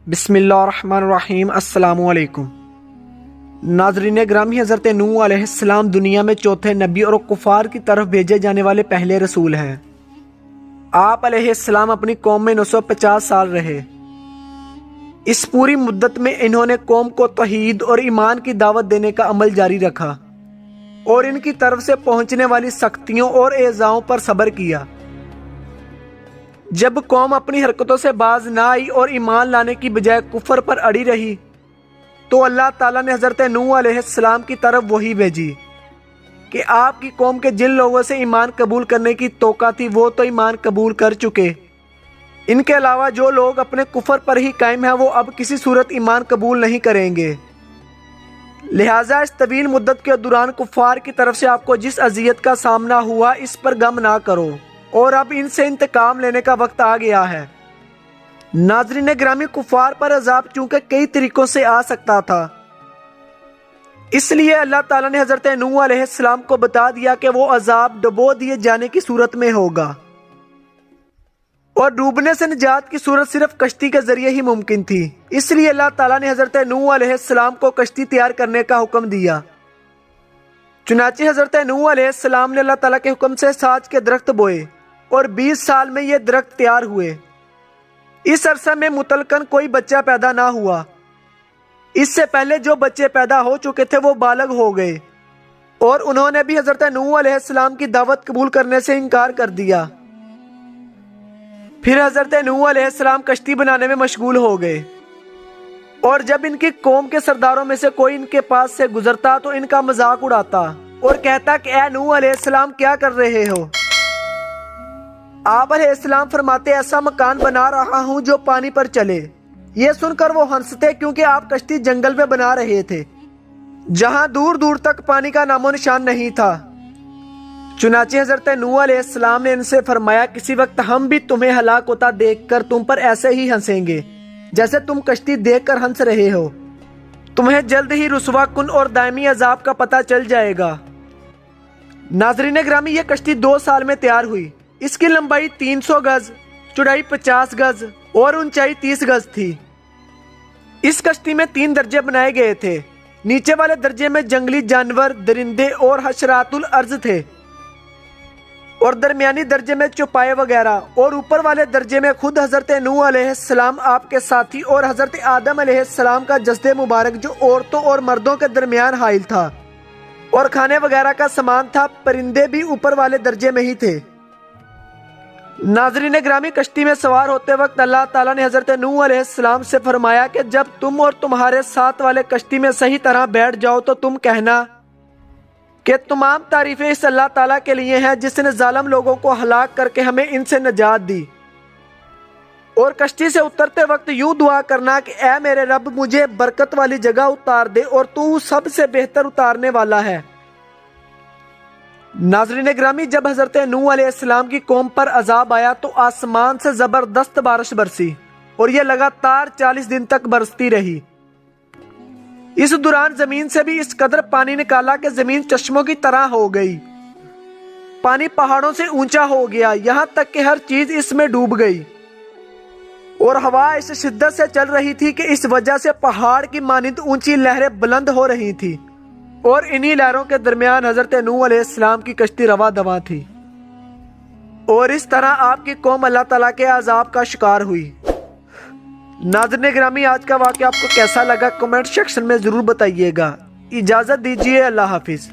بسم اللہ الرحمن الرحیم۔ السلام علیکم ناظرین گرامی، حضرت نوح علیہ السلام دنیا میں چوتھے نبی اور کفار کی طرف بھیجے جانے والے پہلے رسول ہیں۔ آپ علیہ السلام اپنی قوم میں 950 سال رہے۔ اس پوری مدت میں انہوں نے قوم کو توحید اور ایمان کی دعوت دینے کا عمل جاری رکھا اور ان کی طرف سے پہنچنے والی سختیوں اور ایذاؤں پر صبر کیا۔ جب قوم اپنی حرکتوں سے باز نہ آئی اور ایمان لانے کی بجائے کفر پر اڑی رہی تو اللہ تعالیٰ نے حضرت نوح علیہ السلام کی طرف وحی بھیجی کہ آپ کی قوم کے جن لوگوں سے ایمان قبول کرنے کی توقع تھی وہ تو ایمان قبول کر چکے، ان کے علاوہ جو لوگ اپنے کفر پر ہی قائم ہیں وہ اب کسی صورت ایمان قبول نہیں کریں گے۔ لہٰذا اس طویل مدت کے دوران کفار کی طرف سے آپ کو جس اذیت کا سامنا ہوا اس پر غم نہ کرو، اور اب ان سے انتقام لینے کا وقت آ گیا ہے۔ ناظرین گرامی، کفار پر عذاب چونکہ کئی طریقوں سے آ سکتا تھا، اس لیے اللہ تعالیٰ نے حضرت نوح علیہ السلام کو بتا دیا کہ وہ عذاب ڈبو دیے جانے کی صورت میں ہوگا، اور ڈوبنے سے نجات کی صورت صرف کشتی کے ذریعے ہی ممکن تھی۔ اس لیے اللہ تعالیٰ نے حضرت نوح علیہ السلام کو کشتی تیار کرنے کا حکم دیا۔ چنانچہ حضرت نوح علیہ السلام نے اللہ تعالیٰ کے حکم سے ساج کے درخت بوئے اور 20 سال میں یہ درخت تیار ہوئے۔ اس عرصے میں مطلقاً کوئی بچہ پیدا نہ ہوا۔ اس سے پہلے جو بچے پیدا ہو چکے تھے وہ بالغ ہو گئے، اور انہوں نے بھی حضرت نوح علیہ السلام کی دعوت قبول کرنے سے انکار کر دیا۔ پھر حضرت نوح علیہ السلام کشتی بنانے میں مشغول ہو گئے، اور جب ان کی قوم کے سرداروں میں سے کوئی ان کے پاس سے گزرتا تو ان کا مذاق اڑاتا اور کہتا کہ اے نوح علیہ السلام کیا کر رہے ہو؟ آپ علیہ السلام فرماتے ایسا مکان بنا رہا ہوں جو پانی پر چلے۔ یہ سن کر وہ ہنستے کیونکہ آپ کشتی جنگل میں بنا رہے تھے جہاں دور دور تک پانی کا نام و نشان نہیں تھا۔ چنانچہ حضرت نوح علیہ السلام نے ان سے فرمایا کسی وقت ہم بھی تمہیں ہلاک ہوتا دیکھ کر تم پر ایسے ہی ہنسیں گے جیسے تم کشتی دیکھ کر ہنس رہے ہو۔ تمہیں جلد ہی رسوا کن اور دائمی عذاب کا پتہ چل جائے گا۔ ناظرین گرامی، یہ کشتی 2 سال میں تیار ہوئی۔ اس کی لمبائی 300 گز، چوڑائی 50 گز اور اونچائی 30 گز تھی۔ اس کشتی میں 3 درجے بنائے گئے تھے۔ نیچے والے درجے میں جنگلی جانور، درندے اور حشرات الارض تھے، اور درمیانی درجے میں چوپائے وغیرہ، اور اوپر والے درجے میں خود حضرت نوح علیہ السلام، آپ کے ساتھی اور حضرت آدم علیہ السلام کا جسد مبارک جو عورتوں اور مردوں کے درمیان حائل تھا، اور کھانے وغیرہ کا سامان تھا۔ پرندے بھی اوپر والے درجے میں ہی تھے۔ ناظرین گرامی، کشتی میں سوار ہوتے وقت اللہ تعالیٰ نے حضرت نوح علیہ السلام سے فرمایا کہ جب تم اور تمہارے ساتھ والے کشتی میں صحیح طرح بیٹھ جاؤ تو تم کہنا کہ تمام تعریفیں اس اللہ تعالیٰ کے لیے ہیں جس نے ظالم لوگوں کو ہلاک کر کے ہمیں ان سے نجات دی، اور کشتی سے اترتے وقت یوں دعا کرنا کہ اے میرے رب مجھے برکت والی جگہ اتار دے اور تو سب سے بہتر اتارنے والا ہے۔ ناظرین گرامی، جب حضرت نوح علیہ السلام کی قوم پر عذاب آیا تو آسمان سے زبردست بارش برسی، اور یہ لگاتار 40 دن تک برستی رہی۔ اس دوران زمین سے بھی اس قدر پانی نکالا کہ زمین چشموں کی طرح ہو گئی۔ پانی پہاڑوں سے اونچا ہو گیا، یہاں تک کہ ہر چیز اس میں ڈوب گئی، اور ہوا اس شدت سے چل رہی تھی کہ اس وجہ سے پہاڑ کی مانند اونچی لہریں بلند ہو رہی تھی، اور انہی لہروں کے درمیان حضرت نوح علیہ السلام کی کشتی رواں دواں تھی، اور اس طرح آپ کی قوم اللہ تعالیٰ کے عذاب کا شکار ہوئی۔ ناظرین گرامی، آج کا واقعہ آپ کو کیسا لگا کمنٹ سیکشن میں ضرور بتائیے گا۔ اجازت دیجیے، اللہ حافظ۔